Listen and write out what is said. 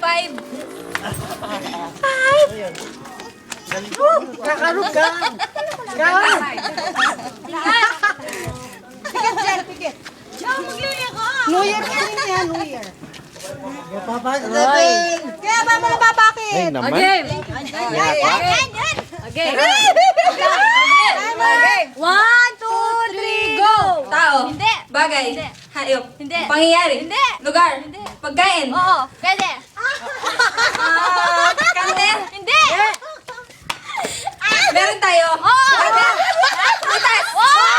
5. Kakarog ka. Gawin. Pikit dyan, pikit. Diyan, mag-iuya ka. New Year ka rin yan, New Year. Papakit natin! Kaya ba mo napapakit? Ay, naman. Okay. Okay. Okay. 1, 2, 3, go! Tao. Hindi. Bagay. Hindi. Hayop. Hindi. Pangyayari. Hindi. Lugar. Hindi. Pagkain. Oo. Pwede. Kante. Hindi. Meron tayo. Oo. Prutas. Oo.